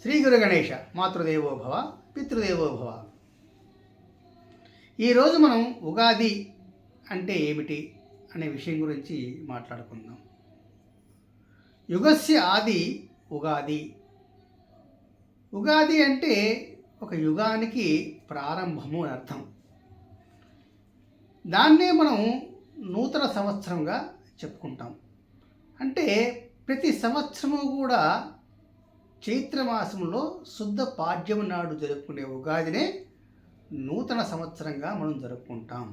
శ్రీ గురు గణేష మాతృదేవో భవ పితృదేవో భవ. ఈరోజు మనం ఉగాది అంటే ఏమిటి అనే విషయం గురించి మాట్లాడుకుందాం. యుగస్య ఆది ఉగాది. ఉగాది అంటే ఒక యుగానికి ప్రారంభము అని అర్థం. దాన్నే మనం నూతన సంవత్సరంగా చెప్పుకుంటాం. అంటే ప్రతి సంవత్సరము కూడా చైత్రమాసంలో శుద్ధ పాడ్యము నాడు జరుపుకునే ఉగాదినే నూతన సంవత్సరంగా మనం జరుపుకుంటాం.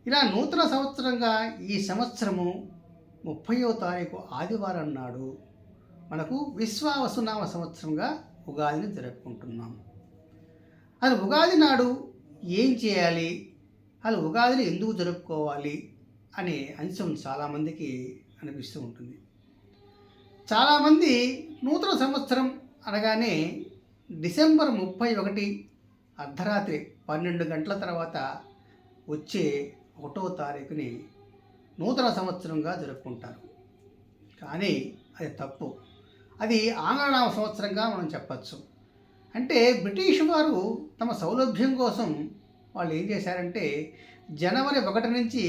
ఇలా నూతన సంవత్సరంగా ఈ సంవత్సరము 30వ తారీఖు ఆదివారం నాడు మనకు విశ్వావసునామ సంవత్సరంగా ఉగాదిని జరుపుకుంటున్నాం. అది ఉగాది నాడు ఏం చేయాలి, అసలు ఉగాదిని ఎందుకు జరుపుకోవాలి అనే అంశం చాలామందికి అనిపిస్తూ ఉంటుంది. చాలామంది నూతన సంవత్సరం అనగానే డిసెంబర్ 31 అర్ధరాత్రి 12 గంటల తర్వాత వచ్చే 1వ తారీఖుని నూతన సంవత్సరంగా జరుపుకుంటారు. కానీ అది తప్పు. అది ఆంగ్లనామ సంవత్సరంగా మనం చెప్పచ్చు. అంటే బ్రిటిష్ వారు తమ సౌలభ్యం కోసం వాళ్ళు ఏం చేశారంటే జనవరి 1 నుంచి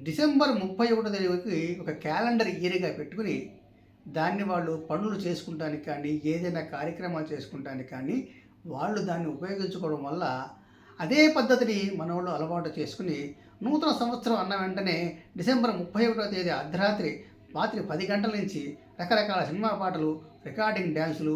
డిసెంబర్ 31 తారీఖుకి ఒక క్యాలెండర్ ఇయర్గా పెట్టుకుని దాన్ని వాళ్ళు పనులు చేసుకుంటానికి కానీ ఏదైనా కార్యక్రమాలు చేసుకుంటానికి కానీ వాళ్ళు దాన్ని ఉపయోగించుకోవడం వల్ల అదే పద్ధతిని మనవాళ్ళు అలవాటు చేసుకుని నూతన సంవత్సరం అన్న వెంటనే డిసెంబర్ 31వ తేదీ అర్ధరాత్రి రాత్రి 10 గంటల నుంచి రకరకాల సినిమా పాటలు, రికార్డింగ్ డ్యాన్సులు,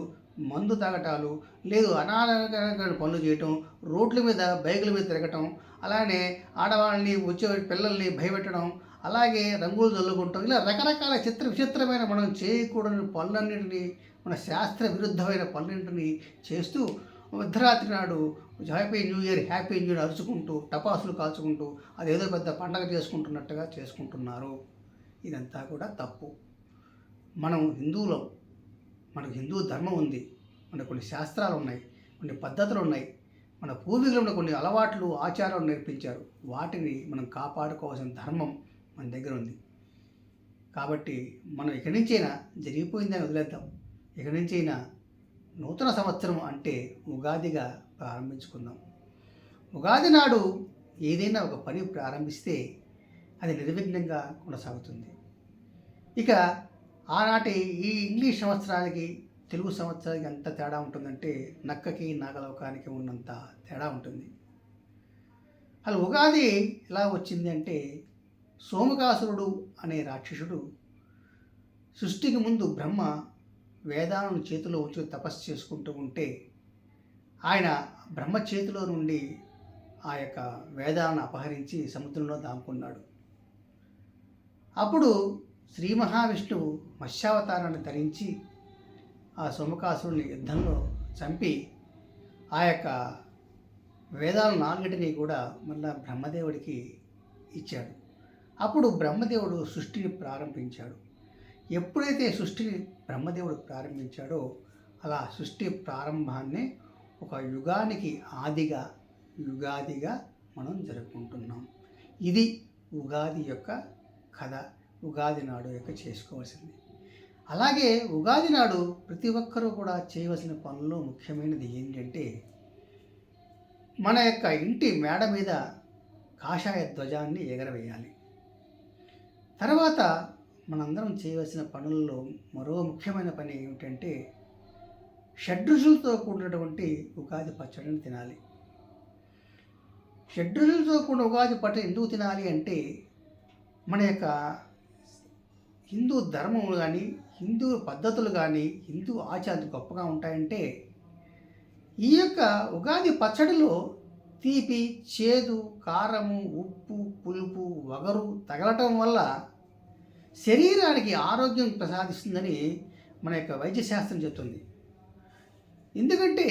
మందు తాగటాలు, లేదు అనారోగ్యకరమైన పనులు చేయటం, రోడ్ల మీద బైకుల మీద తిరగటం, అలానే ఆడవాళ్ళని వచ్చే పిల్లల్ని భయపెట్టడం, అలాగే రంగులు చల్లుకుంటాం, ఇలా రకరకాల విచిత్రమైన మనం చేయకూడని పనులన్నింటినీ, మన శాస్త్ర విరుద్ధమైన పనులన్నింటినీ చేస్తూ అర్ధరాత్రి నాడు హ్యాపీ న్యూ ఇయర్ అరుచుకుంటూ టపాసులు కాల్చుకుంటూ అదేదో పెద్ద పండగ చేసుకుంటున్నట్టుగా చేసుకుంటున్నారు. ఇదంతా కూడా తప్పు. మనం హిందువులం, మనకు హిందూ ధర్మం ఉంది, మనకు కొన్ని శాస్త్రాలు ఉన్నాయి, కొన్ని పద్ధతులు ఉన్నాయి, మన పూర్వీకులు కొన్ని అలవాట్లు ఆచారాలు నేర్పించారు. వాటిని మనం కాపాడుకోవాల్సిన ధర్మం మన దగ్గర ఉంది. కాబట్టి మనం ఇక్కడి నుంచైనా జరిగిపోయిందని వదిలేద్దాం. ఇక్కడి నుంచైనా నూతన సంవత్సరం అంటే ఉగాదిగా ప్రారంభించుకుందాం. ఉగాది నాడు ఏదైనా ఒక పని ప్రారంభిస్తే అది నిర్విఘ్నంగా కొనసాగుతుంది. ఇక ఆనాటి ఈ ఇంగ్లీష్ సంవత్సరానికి తెలుగు సంవత్సరానికి ఎంత తేడా ఉంటుందంటే నక్కకి నాగలోకానికి ఉన్నంత తేడా ఉంటుంది. అసలు ఉగాది ఎలా వచ్చింది అంటే సోమకాసురుడు అనే రాక్షసుడు సృష్టికి ముందు బ్రహ్మ వేదాలను చేతిలో ఉంచి తపస్సు చేసుకుంటూ ఉంటే ఆయన బ్రహ్మ చేతిలో నుండి ఆ యొక్క వేదాలను అపహరించి సముద్రంలో దాముకున్నాడు. అప్పుడు శ్రీ మహావిష్ణువు మత్స్యావతారాన్ని ధరించి ఆ సోమకాసురుని యుద్ధంలో చంపి ఆ యొక్క వేదాలు 4టిని కూడా మళ్ళా బ్రహ్మదేవుడికి ఇచ్చాడు. అప్పుడు బ్రహ్మదేవుడు సృష్టిని ప్రారంభించాడు. ఎప్పుడైతే సృష్టిని బ్రహ్మదేవుడు ప్రారంభించాడో అలా సృష్టి ప్రారంభాన్ని ఒక యుగానికి ఆదిగా యుగాదిగా మనం జరుపుకుంటున్నాం. ఇది ఉగాది యొక్క కథ, ఉగాది నాడు యొక్క చేసుకోవాల్సింది. అలాగే ఉగాది నాడు ప్రతి ఒక్కరూ కూడా చేయవలసిన పనుల్లో ముఖ్యమైనది ఏంటంటే మన యొక్క ఇంటి మేడ మీద కాషాయ ధ్వజాన్ని ఎగరవేయాలి. తర్వాత మనందరం చేయవలసిన పనుల్లో మరో ముఖ్యమైన పని ఏమిటంటే షడ్రుచులతో కూడినటువంటి ఉగాది పచ్చడిని తినాలి. షడ్రుచులతో కూడిన ఉగాది పచ్చడి ఎందుకు తినాలి అంటే మన యొక్క హిందూ ధర్మం కానీ, హిందూ పద్ధతులు కానీ, హిందూ ఆచారాలు గొప్పగా ఉంటాయంటే ఈ యొక్క ఉగాది పచ్చడిలో తీపి, చేదు, కారము, ఉప్పు, పులుపు, వగరు తగలటం వల్ల శరీరానికి ఆరోగ్యం ప్రసాదిస్తుందని మన యొక్క వైద్యశాస్త్రం చెప్తుంది. ఎందుకంటే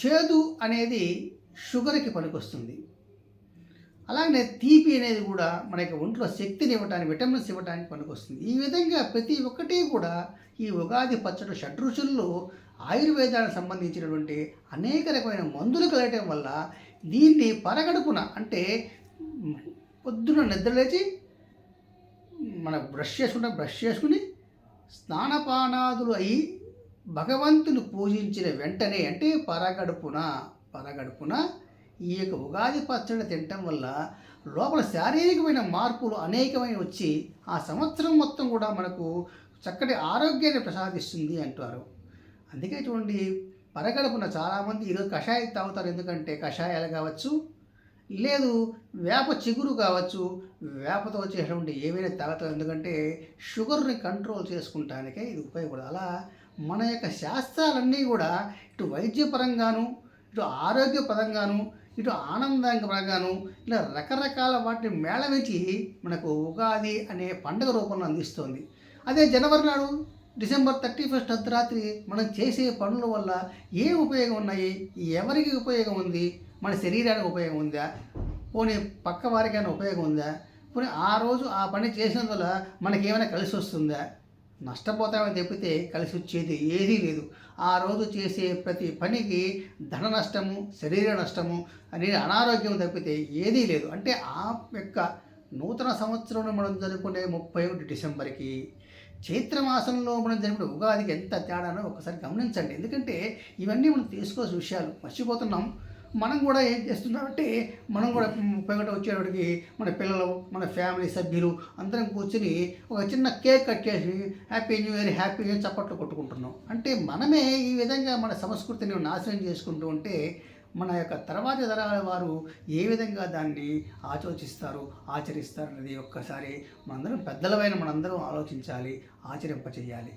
చేదు అనేది షుగర్కి పనికొస్తుంది. అలాగే తీపి అనేది కూడా మన యొక్క ఒంట్లో శక్తిని ఇవ్వడానికి, విటమిన్స్ ఇవ్వడానికి పనికొస్తుంది. ఈ విధంగా ప్రతి ఒక్కటి కూడా ఈ ఉగాది పచ్చడి షడ్రుచుల్లో ఆయుర్వేదానికి సంబంధించినటువంటి అనేక రకమైన మందులు కలగటం వల్ల దీన్ని పరగడుపున అంటే పొద్దున నిద్రలేచి మన బ్రష్ చేసుకుని స్నానపానాదులు అయి భగవంతుని పూజించిన వెంటనే అంటే పరగడుపున ఈ యొక్క ఉగాది పచ్చడి తినటం వల్ల లోపల శారీరకమైన మార్పులు అనేకమైన వచ్చి ఆ సంవత్సరం మొత్తం కూడా మనకు చక్కటి ఆరోగ్యాన్ని ప్రసాదిస్తుంది అంటారు. అందుకే చూడండి, పరగడుపున చాలామంది ఈరోజు కషాయం తాగుతారు. ఎందుకంటే కషాయాలు కావచ్చు, లేదు వేప చిగురు కావచ్చు, వేపతో చేసినటువంటి ఏవైనా తాగుతారు. ఎందుకంటే షుగర్ని కంట్రోల్ చేసుకుంటానికే ఇది ఉపయోగపడదు. అలా మన యొక్క శాస్త్రాలన్నీ కూడా ఇటు వైద్యపరంగాను, ఇటు ఆరోగ్యపరంగాను, ఇటు ఆనందపరంగాను ఇలా రకరకాల వాటిని మేళవించి మనకు ఉగాది అనే పండుగ రూపంలో అందిస్తోంది. అదే జనవరి నాడు డిసెంబర్ 31 అర్ధరాత్రి మనం చేసే పనుల వల్ల ఏ ఉపయోగం ఉన్నాయి, ఎవరికి ఉపయోగం ఉంది, మన శరీరానికి ఉపయోగం ఉందా, పోనీ పక్క వారికైనా ఉపయోగం ఉందా, పోనీ ఆ రోజు ఆ పని చేసినందువల్ల మనకేమైనా కలిసి వస్తుందా? నష్టపోతామని తప్పితే కలిసి వచ్చేది ఏదీ లేదు. ఆ రోజు చేసే ప్రతి పనికి ధన నష్టము, శరీర నష్టము అనేది అనారోగ్యం తప్పితే ఏదీ లేదు. అంటే ఆ యొక్క నూతన సంవత్సరంలో మనం జరుపుకునే 31 డిసెంబర్కి చైత్రమాసంలో మనం జరుపుకునే ఉగాదికి ఎంత తేడానో ఒకసారి గమనించండి. ఎందుకంటే ఇవన్నీ మనం తీసుకోవాల్సిన విషయాలు మర్చిపోతున్నాం. మనం కూడా ఏం చేస్తున్నామంటే మనం కూడా 31 వచ్చేటప్పటికి మన పిల్లలు, మన ఫ్యామిలీ సభ్యులు అందరం కూర్చొని ఒక చిన్న కేక్ కట్ చేసి happy new year, happy new year చప్పట్లు కొట్టుకుంటున్నాం. అంటే మనమే ఈ విధంగా మన సంస్కృతిని నాశనం చేసుకుంటూ ఉంటే మన యొక్క తర్వాతి తరాల వారు ఏ విధంగా దాన్ని ఆచరిస్తారు అనేది ఒక్కసారి మనందరం పెద్దలమైన మనందరం ఆలోచించాలి, ఆచరింపచేయాలి.